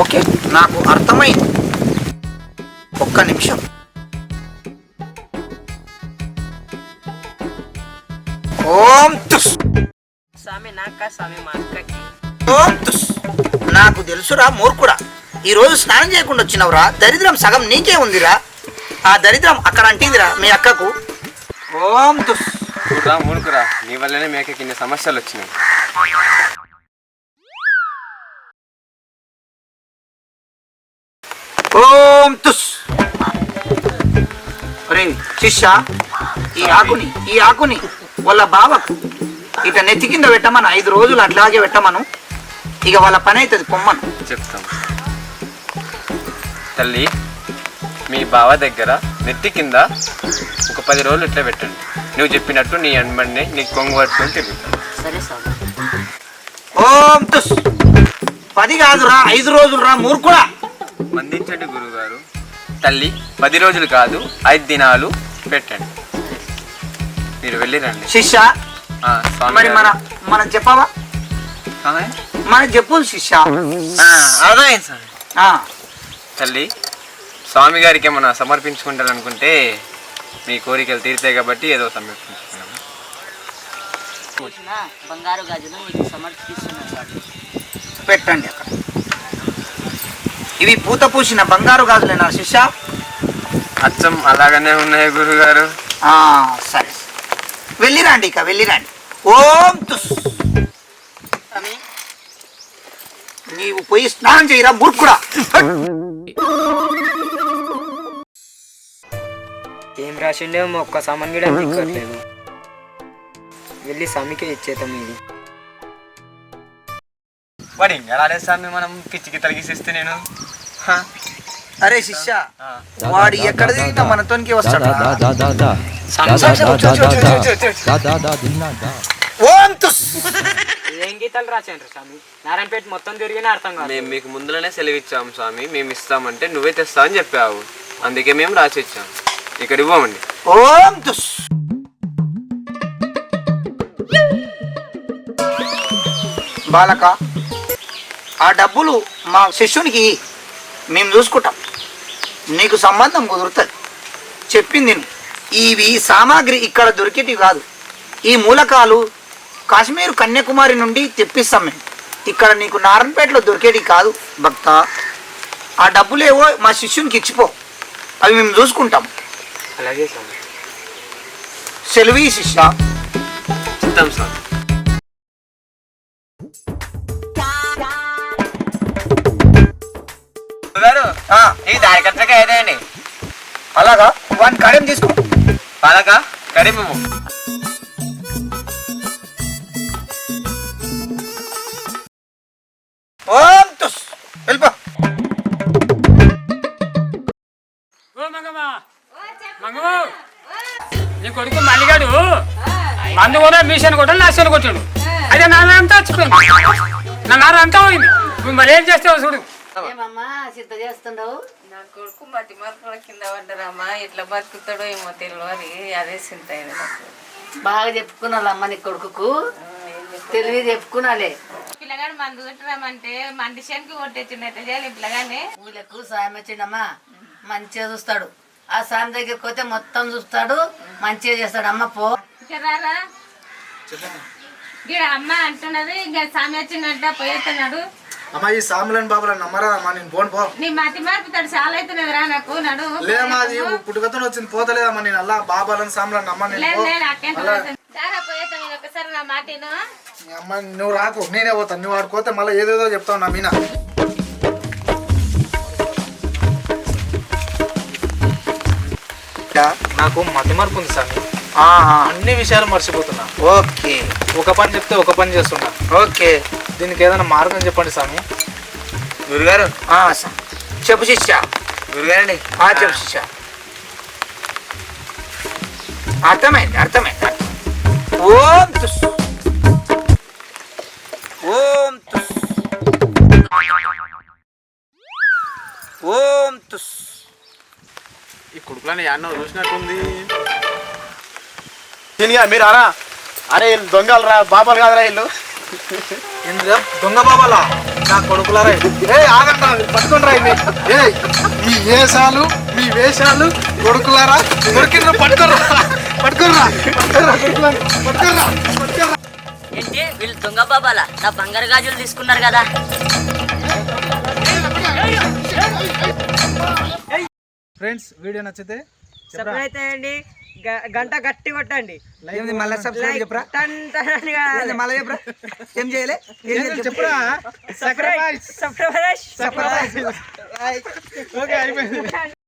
Okay, నాకు అర్థమైంది. ఒక్క నిమిషం. ఓం తుస్. స్వామి నాక స్వామి మా అక్కకి. ఓం తుస్. నాకు తెలుసురా మూర్ఖుడా, ఈరోజు స్నానం చేయకుండా వచ్చినవురా. దరిద్రం సగం నీకే ఉందిరా. ఆ దరిద్రం అక్కడ అంటిందిరా మీ అక్కకు. ఓం తుస్. చూడరా మూడుకురా, నీ వల్లనే మేకకి ఇన్ని సమస్యలు వచ్చినాయి. ఓం తుస్. రే శిష్య, ఈ ఆకుని వాళ్ళ బావకు ఇక నెత్తి కింద పెట్టమను. 5 రోజులు అట్లాగే పెట్టమను. ఇక వాళ్ళ పని అవుతుంది, పొమ్మను. చెప్తాం. తల్లి, మీ బావ దగ్గర నెత్తి కింద ఒక 10 రోజులు ఇట్లా పెట్టండి. నువ్వు చెప్పినట్టు నీ అన్మడిని నీ కొంగు పట్టుకొని తిరుగుతాను. సరే స్వామి. ఓం తుస్. 10 కాదురా, 5 రోజులు రా మూర్ఖుడా. మందించండి గురుగారు. తల్లి, 10 రోజులు కాదు 5 దినాలు పెట్టండి. మీరు వెళ్ళిరండి. శిష్య, మరి మనం చెప్పవా? మనకు చెప్పు శిష్య. అర్థమైంది సార్. తల్లి, స్వామి గారికి ఏమన్నా సమర్పించుకుంటారనుకుంటే మీ కోరికలు తీరుతాయి కాబట్టి ఏదో సమర్పించుకున్నాము. బంగారు గాజులు మీకు సమర్పిస్తున్నాను స్వామి. పెట్టండి అక్కడ. ఇవి పూత పూసిన బంగారు గాజులేనా శిష్య? అచ్చం అలాగనే ఉన్నాయి గురుగారు. సరే, వెళ్ళిరండి. ఇక వెళ్ళిరండి. ఓం తుస్. నీవు పోయి స్నానం చేయరా మూర్ఖుడా. ఏం రాసిండేమో ఒక్క సామాన్ కూడా దిక్కట్లేదు. వెళ్ళి స్వామికే ఇచ్చేద్దాం. ఇది వాడు ఇంకా రాలేదు స్వామి, మనం కిచ్చికి తలిగిస్తే నేను. అరే శిష్య, వాడు ఎక్కడ తిరిగినా మనతోనికి వస్తాడు. ఓం తుస్. ఏం గీతాలు రాశాను స్వామి? నారాయణపేట మొత్తం తిరిగినా అర్థం కాదు. మేము మీకు ముందులోనే సెలవిచ్చాము స్వామి, మేము ఇస్తామంటే నువ్వే తెస్తావు అని చెప్పావు. అందుకే మేము రాసి ఇచ్చాము. ఇక్కడ ఇవ్వమండి. ఓం తుస్. బాలక, ఆ డబ్బులు మా శిష్యునికి మేము చూసుకుంటాం. నీకు సంబంధం కుదురుతుంది. చెప్పింది నువ్వు. ఇవి సామాగ్రి ఇక్కడ దొరికేటివి కాదు. ఈ మూలకాలు కాశ్మీర్ కన్యాకుమారి నుండి తెప్పిస్తాం మేము. ఇక్కడ నీకు నారాయణపేటలో దొరికేటివి కాదు భక్త. ఆ డబ్బులేవో మా శిష్యునికి ఇచ్చిపో, అవి మేము చూసుకుంటాం. అలాగే స్వామి. సెలవి శిష్య. చెప్తాం స్వామి. ఈ దారికట్లక ఏదండి. అలాగా, వాడిని కడేం తీసుకో. పాలక కడిమేమో. ఓం తుస్. వెళ్ళిపో. నీ కొడుకు మల్లిగాడు మందు కూడా మిషన్ కొట్టాడు, నాశనం కొట్టాడు. అదే నారంతా వచ్చిపోయింది, నా నారంతా పోయింది. నువ్వు మరి ఏం చేస్తావు చూడు. ఏమమ్మా సిద్ధ చేస్తుండవు? నా కొడుకు మతి మరపుల కింద పడ్డారమ్మా. ఎట్లా బతుకుతాడో ఏమో తెలియదు. అదే చింత అయింది నాకు. బాగా చెప్పుకున్నాళ్ళమ్మ నీ కొడుకు. తెలివి చెప్పుకున్నాలే. పిల్లగాడు మందు కొట్టరామంటే మండిషానికి కొట్టేచ్చిండైతే చేయాలి. పిల్లగానే ఊళ్ళకు సాయం వచ్చిండమ్మా, మంచిగా చూస్తాడు. ఆ సాయం దగ్గరికి పోతే మొత్తం చూస్తాడు, మంచిగా చేస్తాడు. అమ్మ పో. రారా అమ్మ అంటున్నది. ఇంకా సామి వచ్చిందంట పోయేస్తున్నాడు. అమ్మా, ఈ సాములని బాబులను నమ్మరా అమ్మా? నేను పోను పో. నీ మతి మార్పుతాడు చాలా అవుతున్నది రా నాకు. నడు లేదమ్మా, అది పుట్టుకతో వచ్చింది, పోతలేదమ్మా. నేను అలా బాబాలను సాములను నమ్మని ఒకసారి నా మాట అమ్మ. నువ్వు రాకు, నేనే పోతాను. నువ్వు ఆడుకోతే మళ్ళీ ఏదేదో చెప్తావు నా మీనా. నాకు మతి మార్పు ఉంది స్వామి. అన్ని విషయాలు మర్చిపోతున్నా. ఓకే, ఒక పని చెప్తే ఒక పని చేస్తున్నా. ఓకే, దీనికి ఏదైనా మార్గం చెప్పండి స్వామి. గురుగారు చెప్పు శిష్య. గురుగారండి. చెప్పు శిష్య. అర్థమైంది, అర్థమైంది. ఓం తుస్. ఓం తుస్. ఓం తుస్. ఈ కొడుకులని యాన్నో చూసినట్టుంది. మీరు అరా? అరే దొంగలు రా, బాబాలు కాదురా ఇల్లు. దొంగ బాబాలా? నా కొడుకులారా ఏ ఆగండి పట్టుకుని రా ఏ మీ వేషాలు మీ వేషాలు కొడుకులారా దొరికిండ్రు పట్టుకుర్రా పట్టుకుర్రా పట్టుకుర్రా పట్టుకుర్రా పట్టుకుర్రా. ఏంటి వీళ్ళు దొంగ బాబాలా నా బంగారు గాజులు తీసుకున్నారు కదా. ఫ్రెండ్స్ వీడియో నచ్చితే సబ్స్క్రైబ్ చేయండి, గంట గట్టి కొట్టండి. మళ్ళీ సబ్స్క్రైబ్ చెప్పరా మళ్ళీ చెప్పరా ఏం చేయలే చెప్పురా సబ్స్క్రైబ్ ఓకే అయిపోయింది.